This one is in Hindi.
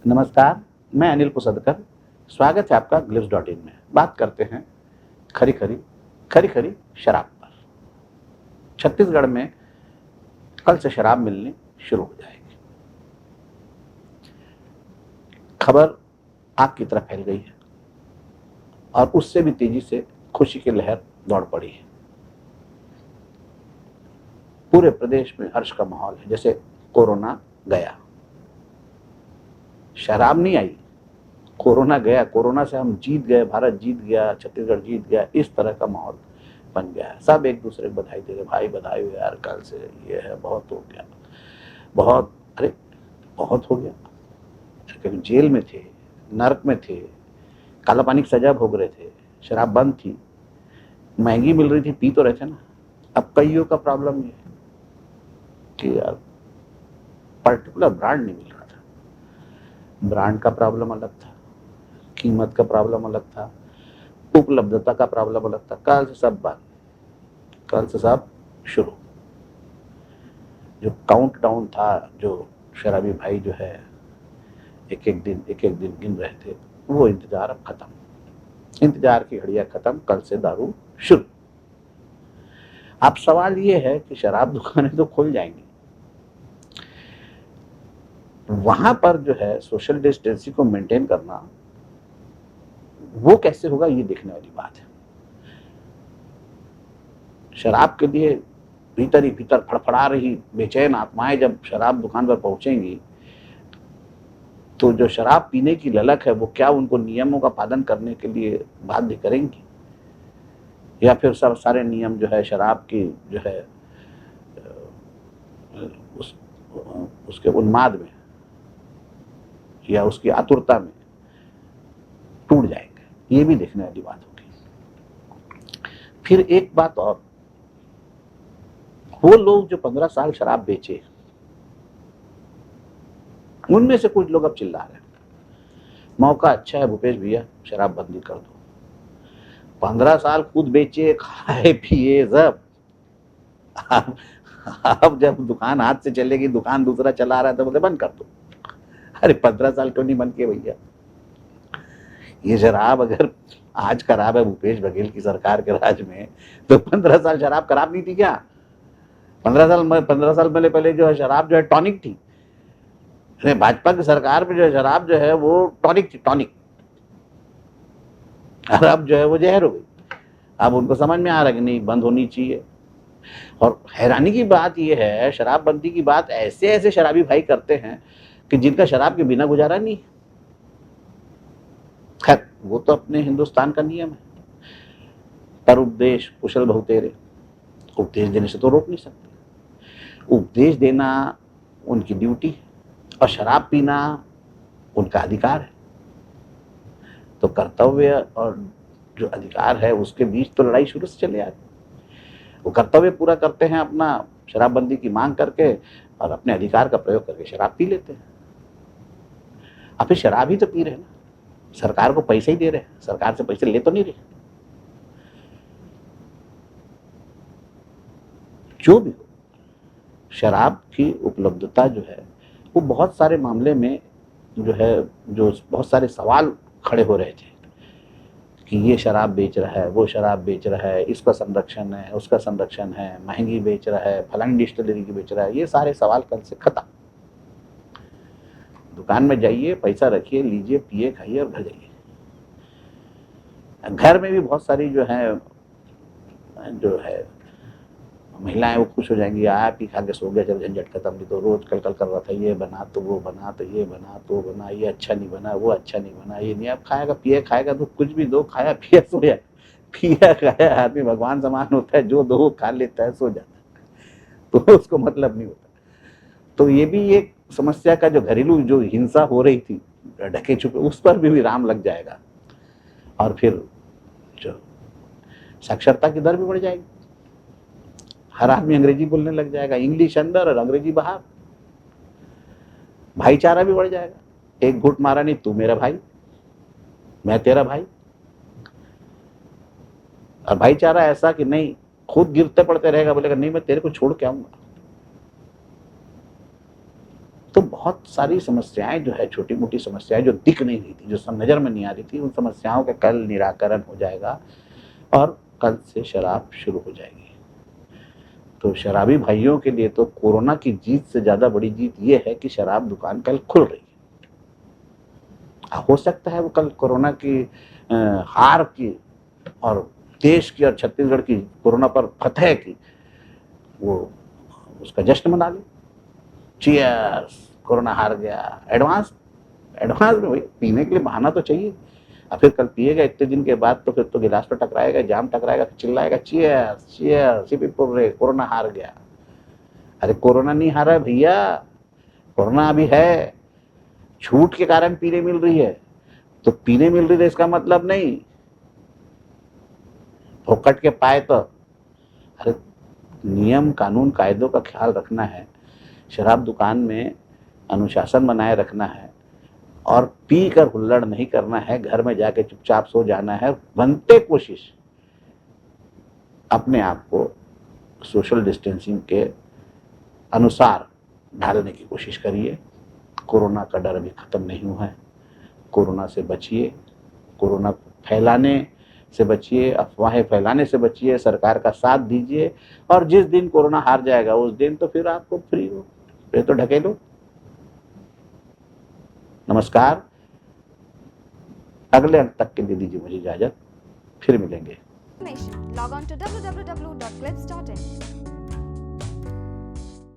नमस्कार, मैं अनिल पुसदकर। स्वागत है आपका ग्लिप्स.in में। बात करते हैं खरी खरी शराब पर। छत्तीसगढ़ में कल से शराब मिलनी शुरू हो जाएगी। खबर आग की तरह फैल गई है और उससे भी तेजी से खुशी की लहर दौड़ पड़ी है। पूरे प्रदेश में हर्ष का माहौल है, जैसे कोरोना गया, शराब नहीं आई, कोरोना गया, कोरोना से हम जीत गए, भारत जीत गया, छत्तीसगढ़ जीत गया, इस तरह का माहौल बन गया है। सब एक दूसरे को बधाई दे रहे, भाई बधाई हो यार, कल से ये है, बहुत हो गया, बहुत, अरे बहुत हो गया। कभी जेल में थे, नर्क में थे, काला पानी की सजा भोग रहे थे, शराब बंद थी, महंगी मिल रही थी, पी तो रहे थे ना। अब कईयों का प्रॉब्लम ये है कि यार पर्टिकुलर ब्रांड नहीं मिल रहा था। ब्रांड का प्रॉब्लम अलग था, कीमत का प्रॉब्लम अलग था, उपलब्धता का प्रॉब्लम अलग था। कल से सब बंद, कल से सब शुरू। जो काउंट डाउन था, जो शराबी भाई जो है एक एक दिन गिन रहे थे, वो इंतजार अब खत्म। इंतजार की घड़ियां खत्म, कल से दारू शुरू। अब सवाल ये है कि शराब दुकानें तो खुल जाएंगी, वहां पर जो है सोशल डिस्टेंसिंग को मेंटेन करना, वो कैसे होगा, ये देखने वाली बात है। शराब के लिए भीतर ही भीतर फड़फड़ा रही बेचैन आत्माएं जब शराब दुकान पर पहुंचेंगी, तो जो शराब पीने की ललक है, वो क्या उनको नियमों का पालन करने के लिए बाध्य करेंगी, या फिर सब सारे नियम जो है शराब की जो है उस उसके उन्माद में या उसकी आतुरता में टूट जाएंगे, ये भी देखने वाली बात होगी। फिर एक बात और, वो लोग जो 15 साल शराब बेचे, उनमें से कुछ लोग अब चिल्ला रहे हैं, मौका अच्छा है भूपेश भैया, शराब बंदी कर दो। 15 साल खुद बेचे, खाए पिए सब, अब जब दुकान हाथ से चलेगी, दुकान दूसरा चला रहा है, तो बोले बंद कर दो। अरे 15 साल क्यों नहीं बंद किए भैया? ये शराब अगर आज खराब है भूपेश बघेल की सरकार के राज में, तो 15 साल शराब खराब नहीं थी क्या? 15 साल पहले जो है शराब जो है टॉनिक थी। अरे भाजपा की सरकार में जो है शराब जो है वो टॉनिक थी, टॉनिक। और अब जो है वो जहर हो गई। अब उनको समझ में आ रहा है कि नहीं, बंद होनी चाहिए। और हैरानी की बात यह है, शराबबंदी की बात ऐसे ऐसे शराबी भाई करते हैं कि जिनका शराब के बिना गुजारा नहीं। खैर, वो तो अपने हिंदुस्तान का नियम है, पर उपदेश कुशल बहुतेरे, उपदेश देने से तो रोक नहीं सकते। उपदेश देना उनकी ड्यूटी है और शराब पीना उनका अधिकार है। तो कर्तव्य और जो अधिकार है उसके बीच तो लड़ाई शुरू से चले आ रही। वो कर्तव्य पूरा करते हैं अपना, शराबबंदी की मांग करके, और अपने अधिकार का प्रयोग करके शराब पी लेते हैं। अब फिर शराब ही तो पी रहे हैं ना, सरकार को पैसे ही दे रहे हैं, सरकार से पैसे ले तो नहीं रहे। जो भी हो, शराब की उपलब्धता जो है वो बहुत सारे मामले में जो है, जो बहुत सारे सवाल खड़े हो रहे थे कि ये शराब बेच रहा है, वो शराब बेच रहा है, इसका संरक्षण है, उसका संरक्षण है, महंगी बेच रहा है, फलानी डिस्टिलरी की बेच रहा है। ये सारे सवाल कल से खत्म। दुकान में जाइए, पैसा रखिए, लीजिए, पिए, खाइए और घर जाइए। घर में भी बहुत सारी जो है महिलाएं वो खुश हो जाएंगी, आया पी खा के सो गया, चल झंझट खत्म। नहीं तो रोज कल कर रहा था, ये बना तो वो बना, तो ये बना तो वो बना, ये अच्छा नहीं बना, वो अच्छा नहीं बना, ये नहीं। अब खाएगा पिए खाएगा तो कुछ भी दो, खाया पिया सोया। पिया खाया आदमी भगवान समान होता है, जो दो खा लेता है सो जाता है, तो उसको मतलब नहीं होता। तो ये भी एक समस्या का, जो घरेलू जो हिंसा हो रही थी ढके छुपे, उस पर भी विराम लग जाएगा। और फिर जो साक्षरता की दर भी बढ़ जाएगी, हर आदमी अंग्रेजी बोलने लग जाएगा, इंग्लिश अंदर और अंग्रेजी बाहर। भाईचारा भी बढ़ जाएगा, एक घुट मारा नहीं, तू मेरा भाई, मैं तेरा भाई। और भाईचारा ऐसा कि नहीं खुद गिरते पड़ते रहेगा, बोलेगा नहीं मैं तेरे को छोड़ के आऊंगा। तो बहुत बहुत सारी समस्याएं जो है, छोटी मोटी समस्याएं जो दिख नहीं रही थी, जो सब नजर में नहीं आ रही थी, उन समस्याओं का कल निराकरण हो जाएगा और कल से शराब शुरू हो जाएगी। तो शराबी भाइयों के लिए तो कोरोना की जीत से ज्यादा बड़ी जीत ये है कि शराब दुकान कल खुल रही है। हो सकता है वो कल कोरोना की हार की और देश की और छत्तीसगढ़ की कोरोना पर फतह की वो उसका जश्न मना ले। चीयर्स, कोरोना हार गया। एडवांस एडवांस में भाई पीने के लिए बहाना तो चाहिए। और फिर कल पिएगा इतने दिन के बाद तो फिर तो गिलास पर टकराएगा, जाम टकराएगा, चिल्लाएगा चीयर्स चीयर्स, कोरोना हार गया। अरे कोरोना नहीं हारा है भैया, कोरोना अभी है। छूट के कारण पीने मिल रही है, तो पीने मिल रही है इसका मतलब नहीं फोकट के पाए तो। अरे नियम कानून कायदों का ख्याल रखना है, शराब दुकान में अनुशासन बनाए रखना है और पी कर हुल्लड़ नहीं करना है, घर में जाके चुपचाप सो जाना है। बनते कोशिश अपने आप को सोशल डिस्टेंसिंग के अनुसार ढालने की कोशिश करिए। कोरोना का डर अभी खत्म नहीं हुआ है। कोरोना से बचिए, कोरोना फैलाने से बचिए, अफवाहें फैलाने से बचिए, सरकार का साथ दीजिए और जिस दिन कोरोना हार जाएगा उस दिन तो फिर आपको फ्री हो, फिर तो ढकेलो। नमस्कार, अगले अंक तक के लिए दीजिए मुझे इजाजत, फिर मिलेंगे। Log on to www.clips.in